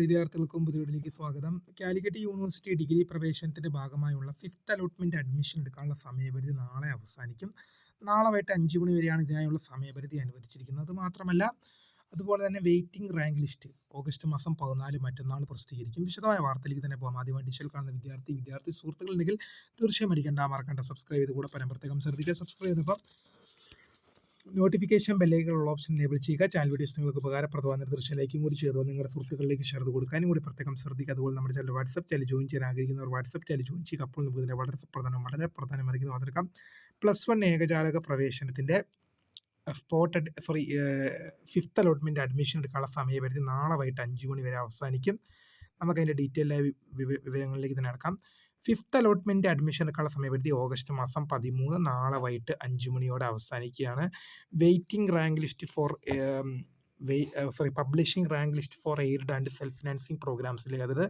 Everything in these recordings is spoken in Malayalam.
വിദ്യാർത്ഥികൾക്കും പുതിയതിലേക്ക് സ്വാഗതം. കാലിക്കറ്റ് യൂണിവേഴ്സിറ്റി ഡിഗ്രി പ്രവേശനത്തിന്റെ ഭാഗമായുള്ള ഫിഫ്ത്ത് അലോട്ട്മെന്റ് അഡ്മിഷൻ എടുക്കാനുള്ള സമയപരിധി നാളെ അവസാനിക്കും. നാളെ വൈകിട്ട് 5 മണി വരെയാണ് ഇതിനായുള്ള സമയപരിധി അനുവദിച്ചിരിക്കുന്നത്. അത് മാത്രമല്ല, അതുപോലെ തന്നെ വെയിറ്റിംഗ് റാങ്ക് ലിസ്റ്റ് ഓഗസ്റ്റ് മാസം 14 മറ്റന്നാൾ പ്രസിദ്ധീകരിക്കും. വിശദമായ വാർത്തയിലേക്ക് തന്നെ പോകാം. ആദ്യമായി ഡിജിറ്റൽ കാണുന്ന വിദ്യാർത്ഥി സുഹൃത്തുക്കളുണ്ടെങ്കിൽ തീർച്ചയായും മറക്കണ്ട സബ്സ്ക്രൈബ് ചെയ്ത് കൂടെ പ്രത്യേകം ശ്രദ്ധിക്കുക. സബ്സ്ക്രൈബ് ചെയ്യുമ്പോൾ നോട്ടിഫിക്കേഷൻ ബെല്ലൈക്കുള്ള ഓപ്ഷൻ എനേബിൾ ചെയ്യുക. ചാനൽ വീഡിയോസ് നിങ്ങൾക്ക് ഉപകാരപ്രദമായ തീർച്ചയായും ലൈക്കും കൂടി ചെയ്തോ. നിങ്ങളുടെ സുഹൃത്തുക്കളിലേക്ക് ഷെയർ കൊടുക്കാനും കൂടി പ്രത്യേകം ശ്രദ്ധിക്കുക. അതുപോലെ നമ്മുടെ ചാനൽ വാട്സ്ആപ്പ് ചാനൽ ജോയിൻ ചെയ്യാൻ ആഗ്രഹിക്കുന്നവർ വാട്സ്ആപ്പ് ചാനൽ ജോയിൻ ചെയ്യുക. അപ്പോൾ നമുക്ക് ഇതിൻ്റെ വളരെ പ്രധാനമായിരിക്കും അതെടുക്കാം. +1 ഏകജാലക പ്രവേശനത്തിൻ്റെ ഫിഫ്ത്ത് അലോട്ട്മെൻറ്റ് അഡ്മിഷൻ എടുക്കാനുള്ള സമയപരിധി നാളെ വൈകിട്ട് 5 മണി വരെ അവസാനിക്കും. നമുക്കതിൻ്റെ ഡീറ്റെയിലായ വിവരങ്ങളിലേക്ക് തന്നെ നടക്കാം. ഫിഫ്ത്ത് അലോട്ട്മെൻറ്റ് അഡ്മിഷൻ എടുക്കാനുള്ള സമയപരിധി ഓഗസ്റ്റ് മാസം 13 നാളെ വൈകിട്ട് 5 മണിയോടെ അവസാനിക്കുകയാണ്. Waiting rank list publishing rank list for aided and self financing പ്രോഗ്രാംസിലേക്ക്, അതായത്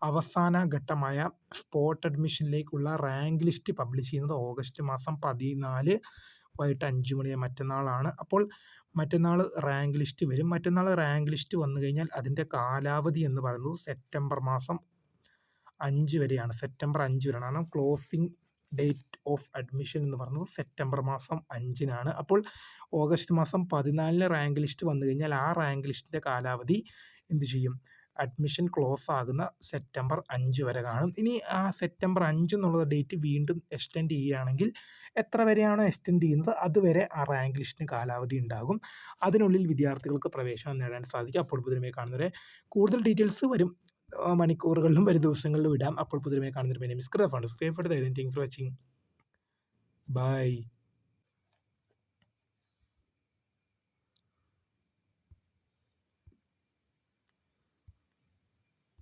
അവസാന ഘട്ടമായ സ്പോട്ട് അഡ്മിഷനിലേക്കുള്ള റാങ്ക് ലിസ്റ്റ് പബ്ലിഷ് ചെയ്യുന്നത് ഓഗസ്റ്റ് മാസം 14 വൈകിട്ട് 5 മണി മറ്റന്നാളാണ്. അപ്പോൾ മറ്റന്നാൾ റാങ്ക് ലിസ്റ്റ് വരും. മറ്റന്നാൾ റാങ്ക് ലിസ്റ്റ് വന്നു കഴിഞ്ഞാൽ അതിൻ്റെ കാലാവധി എന്ന് പറയുന്നത് സെപ്റ്റംബർ മാസം 5 വരെയാണ്. സെപ്റ്റംബർ 5 വരെയാണ്. ക്ലോസിംഗ് ഡേറ്റ് ഓഫ് അഡ്മിഷൻ എന്ന് പറയുന്നത് സെപ്റ്റംബർ മാസം 5-നാണ്. അപ്പോൾ ഓഗസ്റ്റ് മാസം 14 റാങ്ക് ലിസ്റ്റ് വന്നു കഴിഞ്ഞാൽ ആ റാങ്ക് ലിസ്റ്റിൻ്റെ കാലാവധി എന്ത് ചെയ്യും? അഡ്മിഷൻ ക്ലോസ് ആകുന്ന സെപ്റ്റംബർ 5 വരെ കാണും. ഇനി ആ സെപ്റ്റംബർ 5 എന്നുള്ള ഡേറ്റ് വീണ്ടും എക്സ്റ്റെൻഡ് ചെയ്യുകയാണെങ്കിൽ എത്ര വരെയാണോ എക്സ്റ്റെൻഡ് ചെയ്യുന്നത് അതുവരെ ആ റാങ്ക് ലിസ്റ്റിന് കാലാവധി ഉണ്ടാകും. അതിനുള്ളിൽ വിദ്യാർത്ഥികൾക്ക് പ്രവേശനം നേടാൻ സാധിക്കും. അപ്പോൾ പുതുമയെ കാണുന്നവരെ കൂടുതൽ ഡീറ്റെയിൽസ് വരും മണിക്കൂറുകളിലും വരും ദിവസങ്ങളിലും ഇടാം. അപ്പോൾ പുതുമയെ കാണുന്നവരെ മിസ്കൃത ഫണ്ട് scribe for the for watching. By.